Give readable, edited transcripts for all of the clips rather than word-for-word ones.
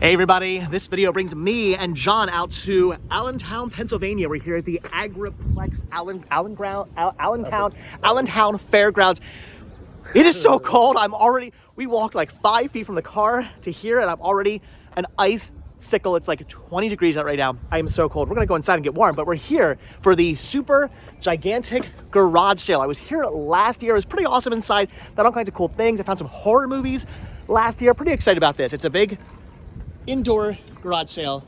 Hey everybody, this video brings me and John out to Allentown, Pennsylvania. We're here at the Agriplex Allentown Fairgrounds. It is so cold. We walked like 5 feet from the car to here and I'm already an icicle. It's like 20 degrees out right now. I am so cold. We're gonna go inside and get warm, but we're here for the super gigantic garage sale. I was here last year. It was pretty awesome inside. Found all kinds of cool things. I found some horror movies last year. Pretty excited about this. It's a big indoor garage sale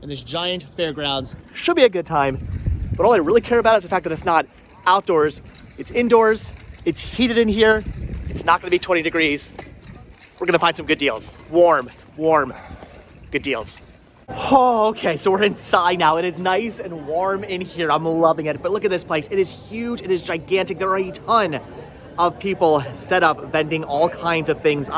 in this giant fairgrounds. Should be a good time, but all I really care about is the fact that it's not outdoors, it's indoors, it's heated in here, it's not gonna be 20 degrees. We're gonna find some good deals. Warm, good deals. Oh, okay, so we're inside now. It is nice and warm in here. I'm loving it, but look at this place. It is huge, it is gigantic. There are a ton of people set up vending all kinds of things.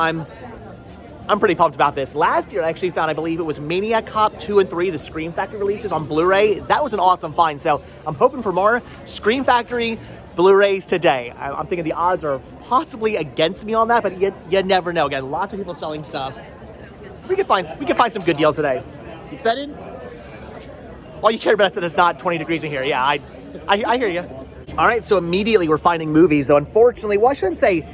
I'm pretty pumped about this. Last year I actually found, I believe it was Maniac Cop 2 and 3, the Scream Factory releases on Blu-ray. That was an awesome find. So I'm hoping for more Scream Factory Blu-rays today. I'm thinking the odds are possibly against me on that, but you never know. Again, lots of people selling stuff. We can find some good deals today. You excited? All you care about is that it's not 20 degrees in here. Yeah, I hear you. All right, so immediately we're finding movies, though unfortunately, well, I shouldn't say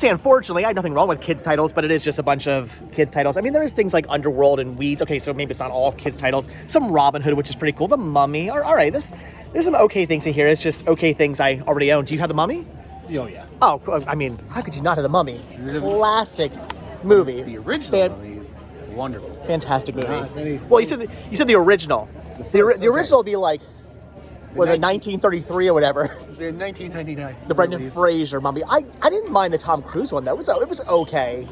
unfortunately, I have nothing wrong with kids titles, but it is just a bunch of kids titles. I mean, there is things like Underworld and Weeds. Okay, so maybe it's not all kids titles. Some Robin Hood, which is pretty cool. The Mummy. All right, there's some okay things in here. It's just okay things I already own. Do you have The Mummy? Oh, yeah. Oh, I mean, how could you not have The Mummy? Classic movie. The original Mummy is wonderful. Fantastic movie. Well, you said the original. The original would be like, was it 1933 or whatever? The 1999. The Brendan Fraser Mummy. I didn't mind the Tom Cruise one though. It was okay.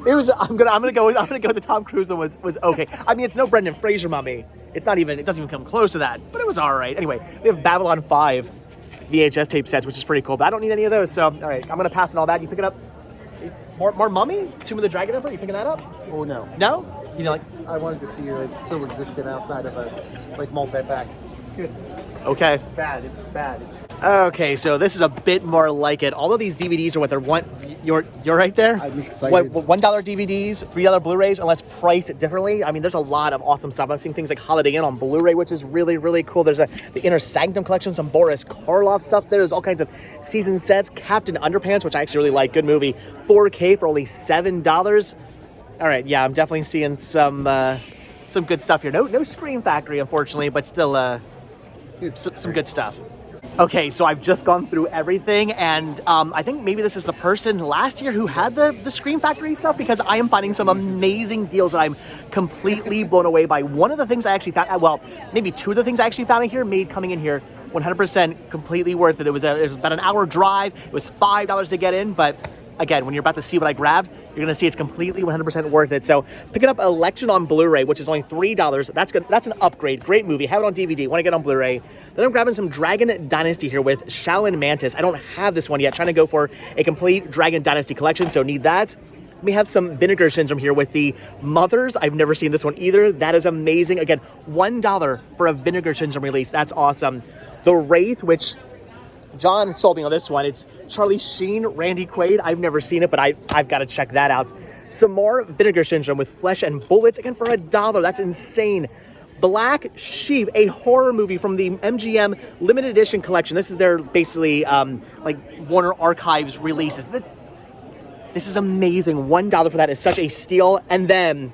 I'm gonna go with the Tom Cruise one was okay. I mean, it's no Brendan Fraser Mummy. It doesn't even come close to that. But it was all right. Anyway, we have Babylon 5 VHS tape sets, which is pretty cool. But I don't need any of those. So all right, I'm gonna pass on all that. You pick it up. More Mummy? Tomb of the Dragon Emperor. You picking that up? Oh no. No? You know, like, I wanted to see it still existed outside of a multi-pack. It's good. Okay. It's bad. Okay, so this is a bit more like it. All of these DVDs are what they're one. You're right there. I'm excited. $1 DVDs, $3 Blu-rays, unless priced differently. I mean, there's a lot of awesome stuff. I'm seeing things like Holiday Inn on Blu-ray, which is really, really cool. There's the Inner Sanctum collection, some Boris Karloff stuff. There's all kinds of season sets. Captain Underpants, which I actually really like. Good movie. 4K for only $7. All right, yeah, I'm definitely seeing some good stuff here. No Scream Factory, unfortunately, but still some good stuff. Okay, so I've just gone through everything, and I think maybe this is the person last year who had the Scream Factory stuff, because I am finding some amazing deals that I'm completely blown away by. One of the things I actually found, well, maybe two of the things I actually found in here made coming in here 100% completely worth it. It was about an hour drive. It was $5 to get in, but again, when you're about to see what I grabbed, you're gonna see it's completely 100% worth it. So picking up Election on Blu-ray, which is only $3. That's good. That's an upgrade. Great movie. Have it on DVD. Want to get on Blu-ray. Then I'm grabbing some Dragon Dynasty here with Shaolin Mantis. I don't have this one yet. Trying to go for a complete Dragon Dynasty collection, so need that. We have some Vinegar Syndrome here with the Mothers. I've never seen this one either. That is amazing. Again, $1 for a Vinegar Syndrome release. That's awesome. The Wraith, which John sold me on this one. It's Charlie Sheen, Randy Quaid. I've never seen it, but I've got to check that out. Some more Vinegar Syndrome with Flesh and Bullets, again for $1. That's insane. Black Sheep, a horror movie from the MGM limited edition collection. This is their basically like Warner Archives releases. This is amazing. $1 for that is such a steal. And then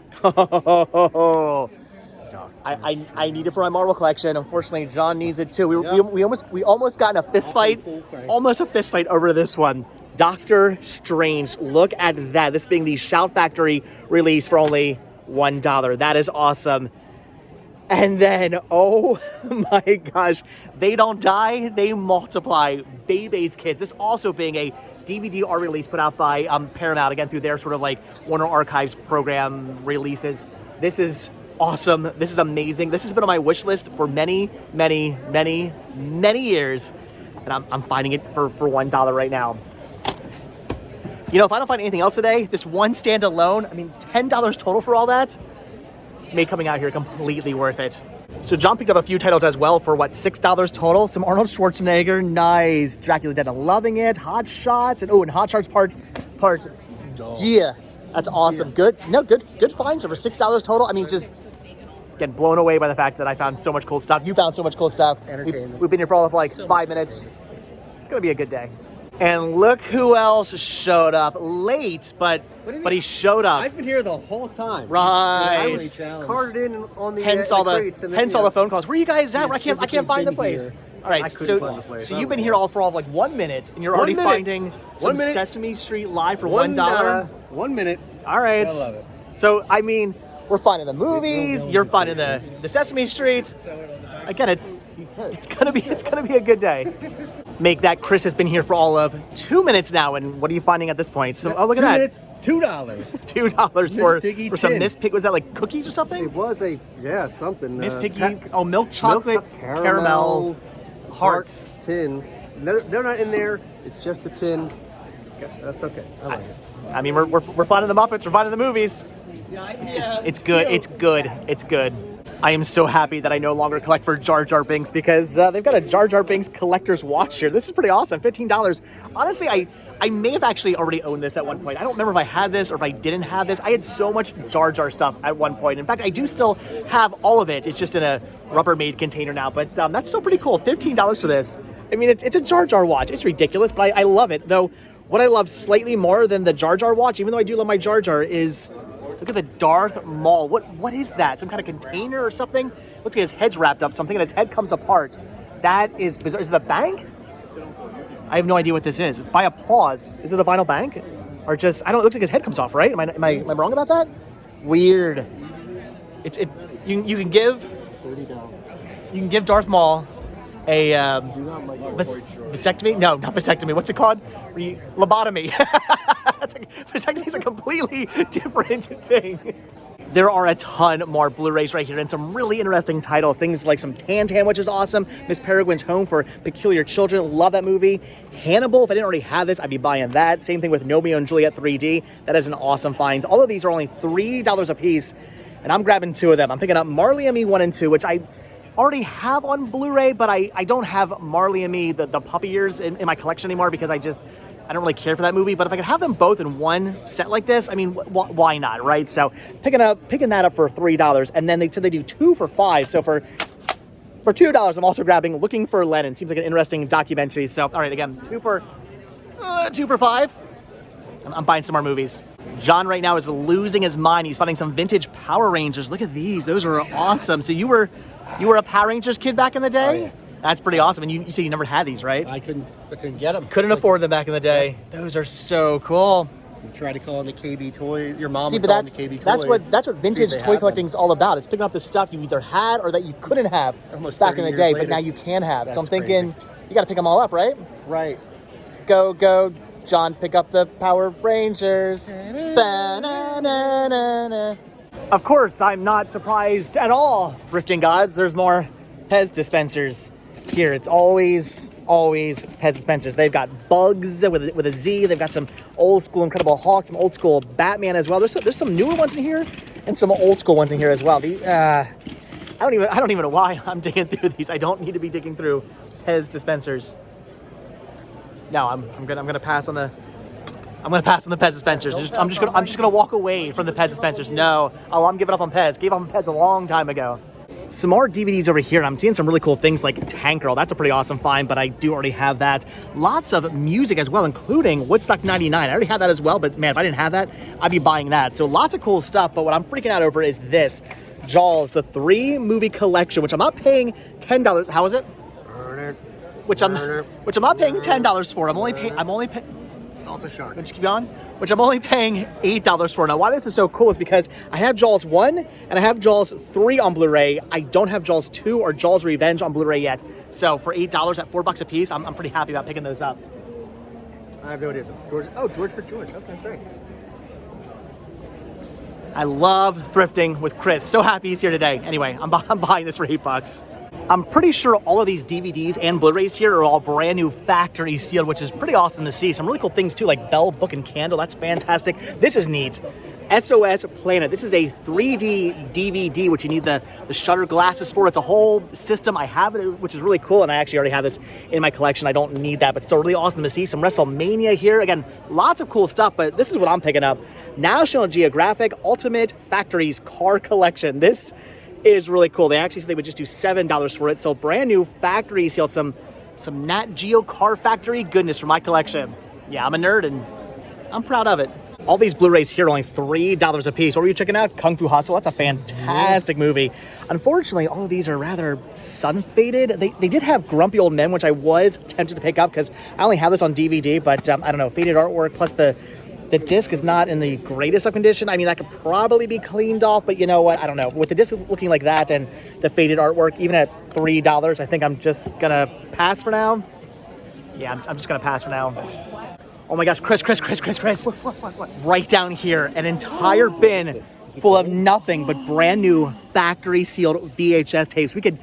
I need it for my Marvel collection. Unfortunately, John needs it too. We almost got in a fist fight. Almost a fist fight over this one. Doctor Strange. Look at that. This being the Shout Factory release for only $1. That is awesome. And then, oh my gosh, They Don't Die, They Multiply. Bebe's Kids. This also being a DVD R release put out by Paramount, again through their sort of like Warner Archives program releases. This is awesome. This is amazing. This has been on my wish list for many, many, many, many years, and I'm finding it for $1 right now. You know, if I don't find anything else today, this one stand alone, I mean, $10 total for all that, made coming out here completely worth it. So John picked up a few titles as well for, what, $6 total? Some Arnold Schwarzenegger, nice. Dracula Dead, I'm loving it. Hot Shots, and Hot Shots Part, yeah. That's awesome. Good finds over $6 total. I mean, just get blown away by the fact that I found so much cool stuff. You found so much cool stuff. We've been here for all of like 5 minutes. It's gonna be a good day. And look who else showed up late, but he showed up. I've been here the whole time. Right. Carted in on the hence all the phone calls. Where are you guys at? I can't find the place. Here. All right, so you've been here all for like 1 minute, and you're already finding some Sesame Street live for $1. 1 minute. All right. I love it. So I mean, we're finding the movies. You're finding the Sesame Street. Again, it's gonna be a good day. Make that Chris has been here for all of 2 minutes now, and what are you finding at this point? So, oh, look at that. 2 minutes, $2. $2 for some Miss Piggy. Was that like cookies or something? It was something. Miss Piggy. Milk chocolate, caramel, hearts. Tin. They're not in there. It's just the tin. That's okay. I like it. I mean, we're finding the Muppets. We're finding the movies. It's good. It's good. It's good. I am so happy that I no longer collect for Jar Jar Binks because they've got a Jar Jar Binks collector's watch here. This is pretty awesome. $15. Honestly, I may have actually already owned this at one point. I don't remember if I had this or if I didn't have this. I had so much Jar Jar stuff at one point. In fact, I do still have all of it. It's just in a Rubbermaid container now. But that's still pretty cool. $15 for this. I mean, it's a Jar Jar watch. It's ridiculous, but I love it. Though, what I love slightly more than the Jar Jar watch, even though I do love my Jar Jar, is look at the Darth Maul. What is that? Some kind of container or something? Looks like his head's wrapped up. Something and his head comes apart. That is bizarre. Is it a bank? I have no idea what this is. It's by a pause. Is it a vinyl bank? Or just, I don't, it looks like his head comes off, right? Am I wrong about that? Weird. You can give Darth Maul a vasectomy? No, not vasectomy. What's it called? Lobotomy. Vasectomy is a completely different thing. There are a ton more Blu-rays right here and some really interesting titles. Things like some Tan, which is awesome. Miss Peregrine's Home for Peculiar Children. Love that movie. Hannibal, if I didn't already have this, I'd be buying that. Same thing with Romeo and Juliet 3D. That is an awesome find. All of these are only $3 a piece, and I'm grabbing 2 of them. I'm picking up Marley and Me 1 and 2, which I already have on Blu-ray, but I don't have Marley and Me, the puppy ears in my collection anymore because I don't really care for that movie. But if I could have them both in one set like this, I mean, why not, right? So picking that up for $3, and then they said they do 2 for $5. So for $2, I'm also grabbing Looking for Lennon. Seems like an interesting documentary. So all right, again, 2 for $5. I'm buying some more movies. John right now is losing his mind. He's finding some vintage Power Rangers. Look at these; those are awesome. So you were a Power Rangers kid back in the day? Oh, yeah. That's pretty awesome. And you said you never had these, right? I couldn't get them. Couldn't afford them back in the day. Those are so cool. You try to call them the KB toy. Your mom See, would but call them the KB toys. that's what vintage toy collecting is all about. It's picking up the stuff you either had or that you couldn't have Almost back in the day, later. but now you can have. So I'm That's thinking you got to pick them all up, right? Right. Go, John, pick up the Power Rangers. Ba-na-na-na-na. Of course, I'm not surprised at all, Thrifting Gods. There's more Pez dispensers here. It's always Pez dispensers. They've got Bugs with a Z. They've got some old school Incredible Hulk, some old school Batman as well. There's some newer ones in here and some old school ones in here as well. I don't even know why I'm digging through these. I don't need to be digging through Pez dispensers. No, I'm gonna pass on the Pez dispensers. I'm just gonna walk away from the Pez dispensers. No, I'm giving up on Pez. Gave up on Pez a long time ago. Some more DVDs over here, and I'm seeing some really cool things like Tank Girl. That's a pretty awesome find, but I do already have that. Lots of music as well, including Woodstock 99. I already had that as well, but man, if I didn't have that, I'd be buying that. So lots of cool stuff, but what I'm freaking out over is this. Jaws, the 3-movie collection, which I'm not paying $10. How is it? Which I'm not paying $10 for. I'm only paying. Also shark. Just keep on. Which I'm only paying $8 for. Now, why this is so cool is because I have Jaws 1 and I have Jaws 3 on Blu-ray. I don't have Jaws 2 or Jaws Revenge on Blu-ray yet. So for $8 at $4 a piece, I'm pretty happy about picking those up. I have no idea if this is George. Oh, George for George. Okay, great. I love thrifting with Chris. So happy he's here today. Anyway, I'm buying this for $8. I'm pretty sure all of these DVDs and Blu-rays here are all brand new factory sealed, which is pretty awesome to see. Some really cool things too, like Bell Book and Candle. That's fantastic. This is neat. SOS Planet. This is a 3D DVD, which you need the shutter glasses for. It's a whole system. I have it, which is really cool, and I actually already have this in my collection. I don't need that, but still really awesome to see. Some WrestleMania here. Again, lots of cool stuff, but this is what I'm picking up. National Geographic Ultimate Factories Car Collection. This is really cool. They actually said they would just do $7 for it. So brand new factory sealed, some Nat Geo Car Factory goodness for my collection. Yeah, I'm a nerd, and I'm proud of it. All these Blu-rays here are only $3 a piece. What were you checking out? Kung Fu Hustle. That's a fantastic movie. Unfortunately, all of these are rather sun-faded. They did have Grumpy Old Men, which I was tempted to pick up because I only have this on DVD, but I don't know, faded artwork, plus the disc is not in the greatest of condition. I mean, that could probably be cleaned off, but you know what? I don't know. With the disc looking like that and the faded artwork, even at $3, I think I'm just gonna pass for now. Yeah, I'm just gonna pass for now. Oh my gosh, Chris. What? Right down here, an entire bin full of nothing but brand new factory sealed VHS tapes. We could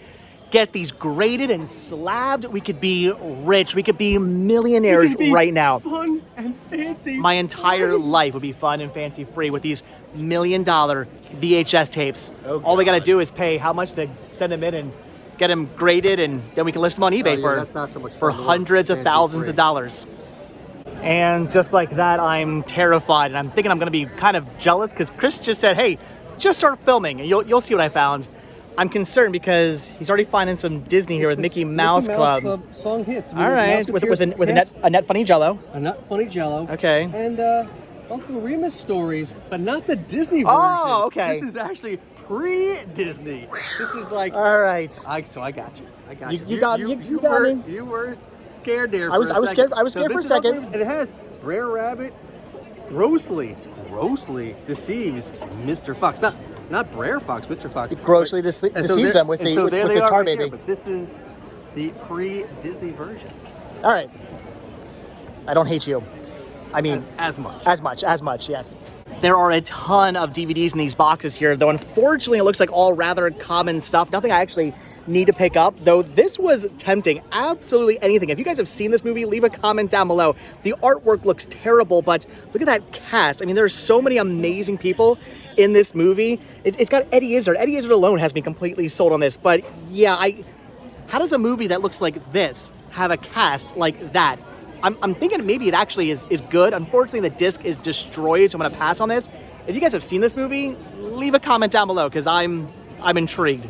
get these graded and slabbed. We could be rich. We could be millionaires right now. Fun and fancy. My entire life would be fun and fancy free with these $1 million VHS tapes. Oh, all we got to do is pay how much to send them in and get them graded, and then we can list them on eBay that's not so much for fun hundreds of fancy thousands free. of dollars. And just like that, I'm terrified, and I'm thinking I'm going to be kind of jealous because Chris just said, "Hey, just start filming, and you'll see what I found." I'm concerned because he's already finding some Disney here with Mickey Mouse Club. Song hits. All right, with a net funny Jello. A nut funny Jello. Okay. And Uncle Remus stories, but not the Disney version. Oh, okay. This is actually pre-Disney. This is like. All right. So I got you. You got me. You were scared there. I was scared. I was scared for a second. And it has Brer Rabbit grossly deceives Mr. Fox. Not Brer Fox, Mr. Fox. Grossly deceives them with the tar baby. Here, but this is the pre-Disney versions. All right. I don't hate you. I mean, as much. As much, yes. There are a ton of DVDs in these boxes here, though unfortunately it looks like all rather common stuff. Nothing I actually need to pick up, though this was tempting. Absolutely anything. If you guys have seen this movie, leave a comment down below. The artwork looks terrible, but look at that cast. I mean, there's so many amazing people in this movie. It's got Eddie Izzard. Eddie Izzard alone has me completely sold on this, but yeah, how does a movie that looks like this have a cast like that? I'm thinking maybe it actually is good. Unfortunately, the disc is destroyed, so I'm gonna pass on this. If you guys have seen this movie, leave a comment down below because I'm intrigued.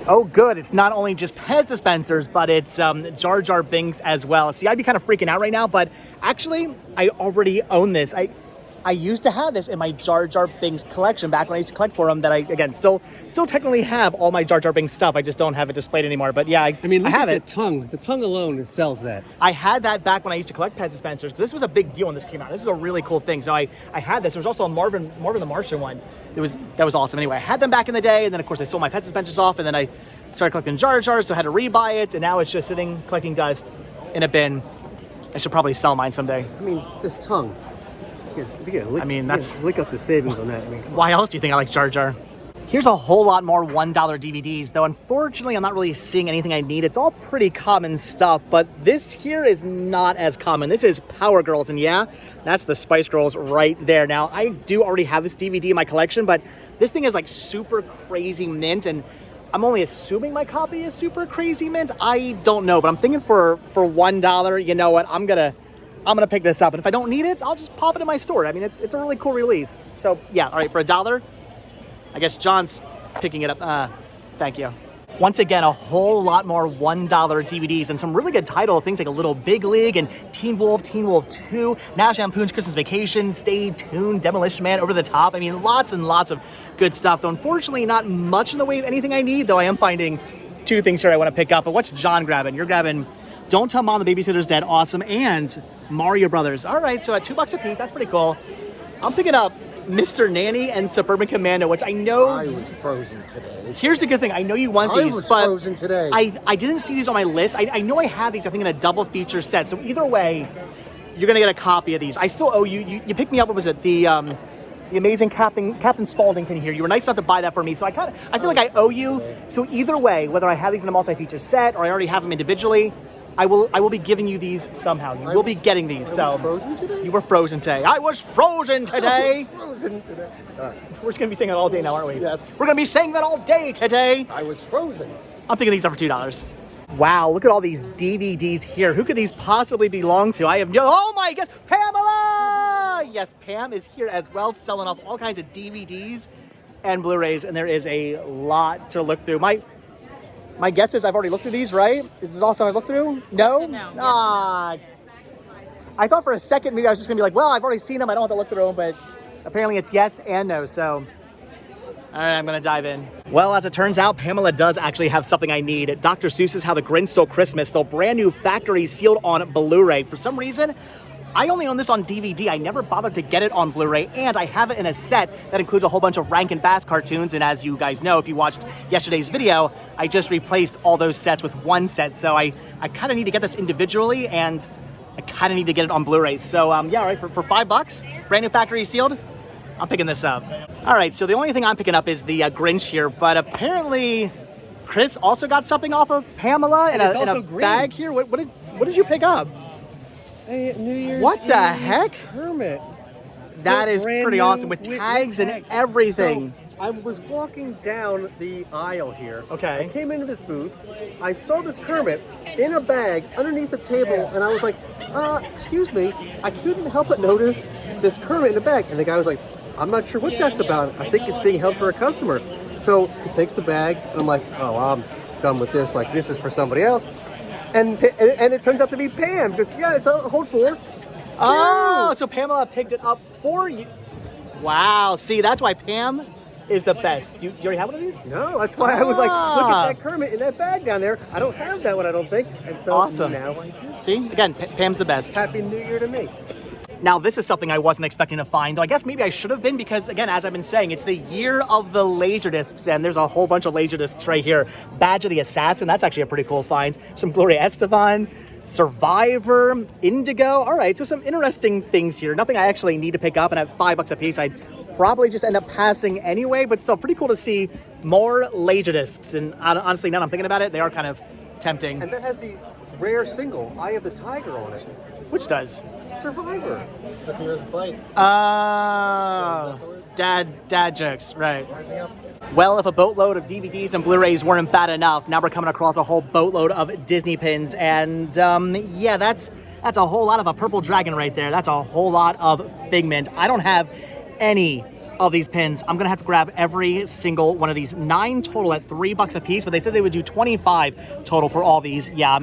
Oh, good. It's not only just Pez dispensers, but it's Jar Jar Binks as well. See, I'd be kind of freaking out right now, but actually, I already own this. I used to have this in my Jar Jar Binks collection back when I used to collect for them. That I again still technically have all my Jar Jar Binks stuff. I just don't have it displayed anymore. But yeah, I have it. The tongue alone sells that. I had that back when I used to collect Pez dispensers. This was a big deal when this came out. This is a really cool thing. So I had this. There was also a Marvin the Martian one. That was awesome. Anyway, I had them back in the day, and then of course I sold my Pez dispensers off, and then I started collecting Jar Jars, so I had to rebuy it, and now it's just sitting collecting dust in a bin. I should probably sell mine someday. I mean, this tongue. Yes, lick up the savings on that. I mean, why else do you think I like Jar Jar? Here's a whole lot more $1 DVDs, though unfortunately I'm not really seeing anything I need. It's all pretty common stuff, but this here is not as common. This is Power Girls, and yeah, that's the Spice Girls right there. Now, I do already have this DVD in my collection, but this thing is like super crazy mint, and I'm only assuming my copy is super crazy mint. I don't know, but I'm thinking for $1, you know what, I'm gonna pick this up, and if I don't need it, I'll just pop it in my store. I mean, it's a really cool release. So yeah, all right, for $1, I guess John's picking it up. Thank you. Once again, a whole lot more $1 DVDs and some really good titles, things like A Little Big League and Teen Wolf 2, National Lampoon's Christmas Vacation, Stay Tuned, Demolition Man, Over the Top. I mean, lots and lots of good stuff, though unfortunately not much in the way of anything I need, though I am finding two things here I want to pick up. But what's John grabbing? You're grabbing Don't Tell Mom the Babysitter's Dead, awesome, and Mario Brothers. All right, so at $2 a piece, that's pretty cool. I'm picking up Mr. Nanny and Suburban Commando, which I know... I was frozen today. Here's the good thing. I know you want these, but frozen today. I didn't see these on my list. I know I have these, I think, in a double feature set. So either way, you're going to get a copy of these. I still owe you. You picked me up, what was it? The the amazing Captain Spaulding pin here. You were nice enough to buy that for me, so I feel like I owe you. So either way, whether I have these in a multi-feature set or I already have them individually, I will be giving you these somehow. You will be getting these. I was frozen today? You were frozen today. I was frozen today. Frozen today. We're just gonna be saying that all day now, aren't we? Yes. We're gonna be saying that all day today. I was frozen. I'm picking these up for $2. Wow, look at all these DVDs here. Who could these possibly belong to? I have no. Oh my gosh, Pamela! Yes, Pam is here as well, selling off all kinds of DVDs and Blu-rays, and there is a lot to look through. My guess is I've already looked through these, right? Is this also I've looked through? No? No. Ah. I thought for a second maybe I was just gonna be like, well, I've already seen them, I don't have to look through them, but apparently it's yes and no, so. All right, I'm gonna dive in. Well, as it turns out, Pamela does actually have something I need. Dr. Seuss's How the Grinch Stole Christmas, still brand new factory sealed on Blu-ray. For some reason, I only own this on DVD. I never bothered to get it on Blu-ray, and I have it in a set that includes a whole bunch of Rankin Bass cartoons, and as you guys know, if you watched yesterday's video, I just replaced all those sets with one set, so I kind of need to get this individually, and I kind of need to get it on Blu-ray. So yeah, all right, for $5, brand new factory sealed, I'm picking this up. All right, so the only thing I'm picking up is the Grinch here, but apparently Chris also got something off of Pamela in a bag here. What did you pick up? Hey, New Year's What the heck? Hermit. That is Brand pretty new awesome with tags and everything. So, I was walking down the aisle here. Okay. I came into this booth. I saw this Kermit in a bag underneath the table, and I was like, excuse me. I couldn't help but notice this Kermit in a bag. And the guy was like, I'm not sure what that's about. I think it's being held for a customer. So he takes the bag, and I'm like, oh, I'm done with this. Like, this is for somebody else. And it turns out to be Pam, because, yeah, it's a hold for. Oh, so Pamela picked it up for you. Wow, see, that's why Pam is the best. Do you already have one of these? No, that's why I was like, look at that Kermit in that bag down there. I don't have that one, I don't think. And so awesome. Now I do. See, again, Pam's the best. Happy New Year to me. Now, this is something I wasn't expecting to find, though I guess maybe I should have been because, again, as I've been saying, it's the year of the Laserdiscs, and there's a whole bunch of Laserdiscs right here. Badge of the Assassin, that's actually a pretty cool find. Some Gloria Estefan, Survivor, Indigo. All right, so some interesting things here. Nothing I actually need to pick up, and at $5 a piece, I'd probably just end up passing anyway, but still pretty cool to see more Laserdiscs, and honestly, now that I'm thinking about it, they are kind of tempting. And that has the rare single, Eye of the Tiger, on it. Which does? Survivor. It's a fear of the fight. Dad jokes, right. Rising up. Well, if a boatload of DVDs and Blu-rays weren't bad enough, now we're coming across a whole boatload of Disney pins, and yeah, that's a whole lot of a purple dragon right there. That's a whole lot of Figment. I don't have any of these pins. I'm gonna have to grab every single one of these. 9 total at $3 a piece, but they said they would do 25 total for all these. Yeah,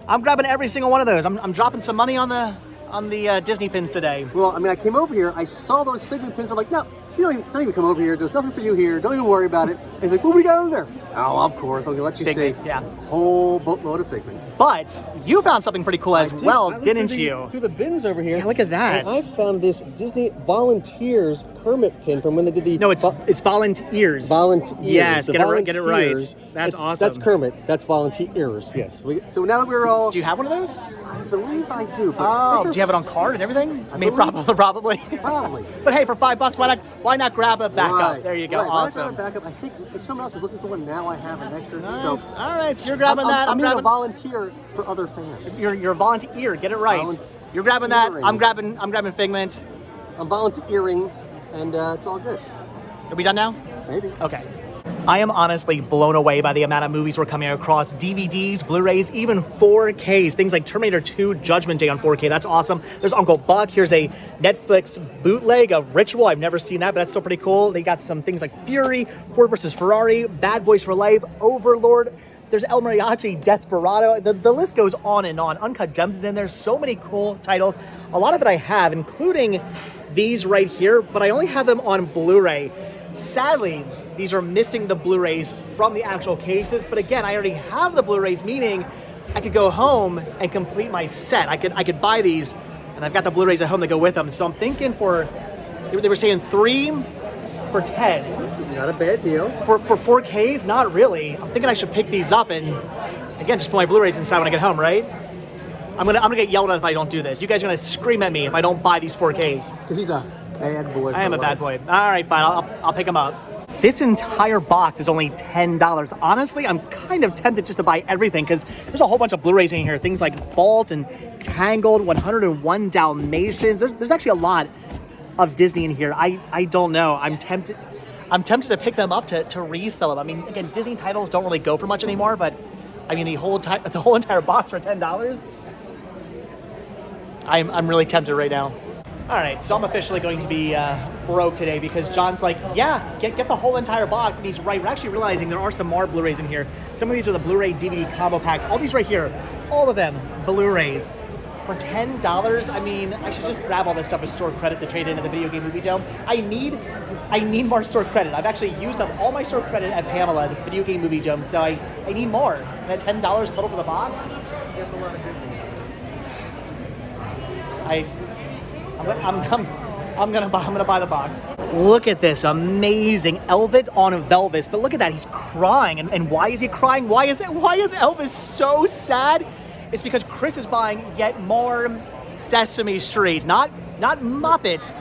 I'm grabbing every single one of those. I'm dropping some money on the Disney pins today. Well, I mean, I came over here, I saw those Figment pins, I'm like, no, you don't even come over here. There's nothing for you here. Don't even worry about it. And he's like, what do we got over there? Oh, of course, I'm gonna let you Figment, see. yeah. Whole boatload of Figment. But you found something pretty cool as well, didn't you? Through the bins over here. Yeah, look at that. And I found this Disney Volunteers Kermit pin from when they did the... No, it's Volunteers. Volunteers. Yes, The get it right. Volunteers. That's awesome. That's Kermit. That's Volunteers. Yes. So now that we're all... Do you have one of those? I believe I do. But Oh, do you have it on card and everything? I mean, probably. Probably. But hey, for $5, why not grab a backup? Right. There you go. Right. Awesome. When I grab a backup, I think if someone else is looking for one, now I have an extra. Nice. So All right, so you're grabbing that. I'm being grabbing. a volunteer for other fans. You're a volunteer. Get it right. You're grabbing that. I'm grabbing Figment. I'm volunteering, and it's all good. Are we done now? Maybe. Okay. I am honestly blown away by the amount of movies we're coming across. DVDs, Blu-rays, even 4Ks. Things like Terminator 2 Judgment Day on 4K. That's awesome. There's Uncle Buck. Here's a Netflix bootleg of Ritual. I've never seen that, but that's still pretty cool. They got some things like Fury, Ford vs. Ferrari, Bad Boys for Life, Overlord. There's El Mariachi, Desperado. The list goes on and on. Uncut Gems is in there. So many cool titles. A lot of it I have, including these right here, but I only have them on Blu-ray. Sadly, these are missing the Blu-rays from the actual cases, but again, I already have the Blu-rays, meaning I could go home and complete my set. I could buy these, and I've got the Blu-rays at home to go with them. So I'm thinking they were saying 3 for 10. Not a bad deal. For 4Ks, not really. I'm thinking I should pick these up and, again, just put my Blu-rays inside when I get home, right? I'm gonna get yelled at if I don't do this. You guys are gonna scream at me if I don't buy these 4Ks. Because he's a bad boy. I am a bad boy. All right, fine. I'll pick them up. This entire box is only $10. Honestly, I'm kind of tempted just to buy everything because there's a whole bunch of Blu-rays in here. Things like Bolt and Tangled, 101 Dalmatians. There's actually a lot of Disney in here. I don't know. I'm tempted to pick them up to resell them. I mean, again, Disney titles don't really go for much anymore, but I mean, the whole entire box for $10. I'm really tempted right now. All right, so I'm officially going to be broke today because John's like, yeah, get the whole entire box, and he's right. We're actually realizing there are some more Blu-rays in here. Some of these are the Blu-ray DVD combo packs. All these right here, all of them Blu-rays for $10. I mean, I should just grab all this stuff as store credit to trade into the video game movie dome. I need more store credit. I've actually used up all my store credit at Pamela's at video game movie dome, so I need more. And at $10 total for the box, That's a lot of Disney. I'm gonna buy the box. Look at this amazing Elvis on Velvis, but look at that, he's crying. And why is he crying? Why is Elvis so sad? It's because Chris is buying yet more Sesame Street, not Muppets,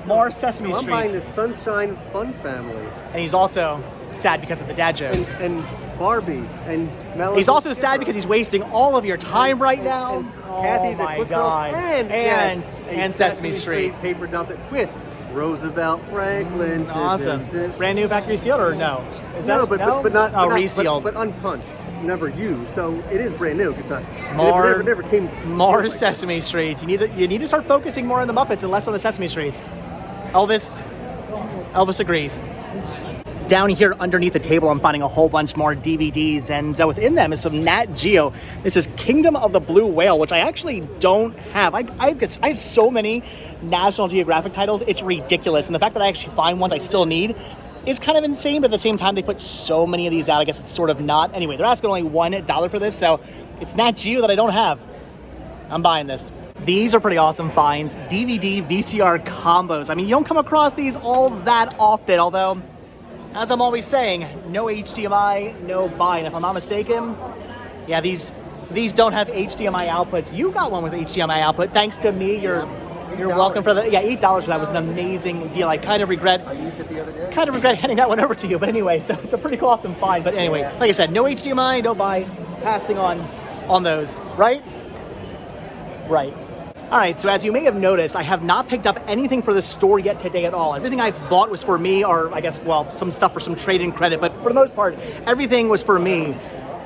more Sesame Street. I'm buying the Sunshine Fun Family. And he's also sad because of the dad jokes. And Barbie and Melody. He's also sad because he's wasting all of your time right now. And Kathy, oh the my Quick God. Girl, And Sesame Street. paper dozen with Roosevelt Franklin. Awesome. Brand new factory sealed or no? Is No, that, but not resealed. but unpunched, never used. So it is brand new. Just not. More, it never came. More like Sesame Street. You need to start focusing more on the Muppets and less on the Sesame Street. Elvis agrees. Down here underneath the table, I'm finding a whole bunch more DVDs, and within them is some Nat Geo. This is Kingdom of the Blue Whale, which I actually don't have. I have so many National Geographic titles, it's ridiculous. And the fact that I actually find ones I still need is kind of insane, but at the same time, they put so many of these out, I guess it's sort of not. Anyway, they're asking only $1 for this, so it's Nat Geo that I don't have. I'm buying this. These are pretty awesome finds. DVD VCR combos. I mean, you don't come across these all that often, although, as I'm always saying, no HDMI, no buy. And if I'm not mistaken, yeah, these don't have HDMI outputs. You got one with HDMI output, thanks to me. You're welcome for that. Yeah, $8 for that was an amazing deal. I kind of regret. I used it the other day. Kind of regret handing that one over to you, but anyway, so it's a pretty awesome find. But anyway, like I said, no HDMI, no buy. Passing on those, right? Right. All right, so as you may have noticed, I have not picked up anything for the store yet today at all. Everything I've bought was for me, or I guess, well, some stuff for some trade-in credit, but for the most part, everything was for me.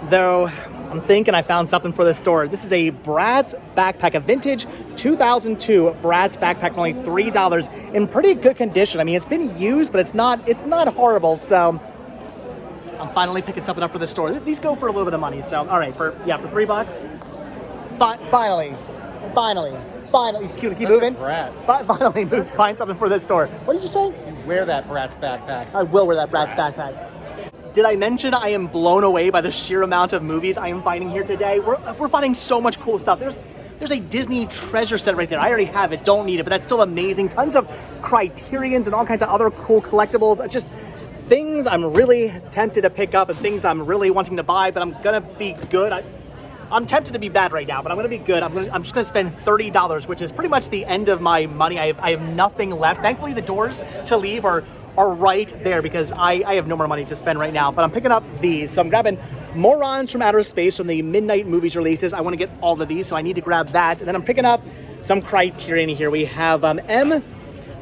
Though, I'm thinking I found something for the store. This is a Bratz backpack, a vintage 2002 Bratz backpack for only $3 in pretty good condition. I mean, it's been used, but it's not horrible, so I'm finally picking something up for the store. These go for a little bit of money, so all right, for $3. Finally, keep moving. Finally, find something for this store. What did you say? You wear that Bratz backpack. I will wear that Bratz backpack. Did I mention I am blown away by the sheer amount of movies I am finding here today? We're finding so much cool stuff. There's a Disney treasure set right there. I already have it, don't need it, but that's still amazing. Tons of Criterions and all kinds of other cool collectibles. It's just things I'm really tempted to pick up and things I'm really wanting to buy, but I'm gonna be good. I'm tempted to be bad right now, but I'm gonna be good. I'm just gonna spend $30, which is pretty much the end of my money. I have nothing left. Thankfully, the doors to leave are right there because I have no more money to spend right now, but I'm picking up these. So I'm grabbing Morons from Outer Space from the Midnight Movies releases. I wanna get all of these, so I need to grab that. And then I'm picking up some Criterion here. We have M,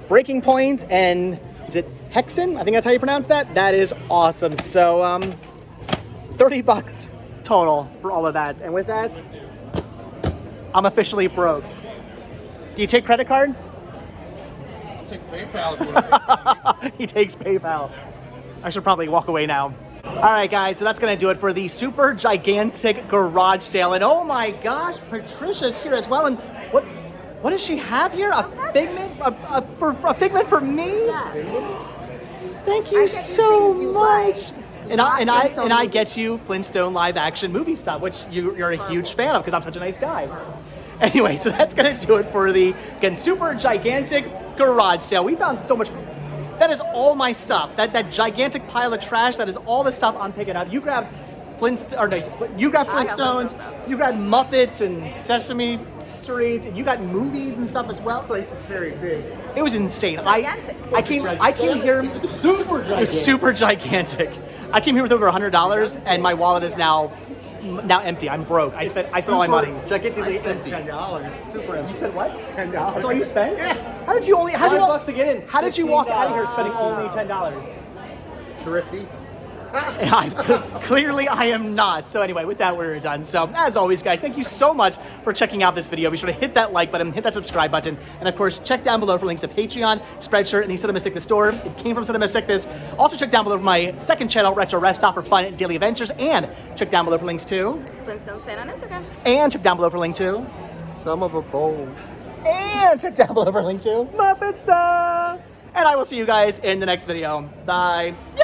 Breaking Point, and is it Hexen? I think that's how you pronounce that. That is awesome. So $30 total for all of that. And with that, I'm officially broke. Do you take credit card? Take PayPal if you want to. He takes PayPal. I should probably walk away now. All right, guys, so that's going to do it for the super gigantic garage sale. And oh my gosh, Patricia's here as well. And what does she have here? A figment? A figment for me? Yes. Thank you so much. And I get you Flintstone live action movie stuff, which you're a huge fan of because I'm such a nice guy. Anyway, so that's going to do it for the, again, super gigantic garage sale. We found so much. That is all my stuff. That gigantic pile of trash, that is all the stuff I'm picking up. You grabbed you got Flintstones, you got Muppets and Sesame Street, and you got movies and stuff as well. This place is very big. It was insane. I came here Super gigantic. It was super gigantic. I came here with over $100, and my wallet is now empty. I'm broke. I spent all my money. Gigantically empty. $10. Super empty. You spent what? $10. That's all you spent? Yeah. How did you only? $5 to get in. How did you walk out of here spending only $10? Thrifty. Clearly, I am not. So anyway, with that, we're done. So as always, guys, thank you so much for checking out this video. Be sure to hit that like button, hit that subscribe button, and of course, check down below for links to Patreon, Spreadshirt, and the Cinema Sickness store. It came from Cinema Sickness. Also, check down below for my second channel, Retro Rest Stop, for fun and daily adventures, and check down below for links to Flintstones fan on Instagram. and check down below for link to Some of the bowls. and check down below for link to Muppet Stuff. And I will see you guys in the next video. Bye. Yay!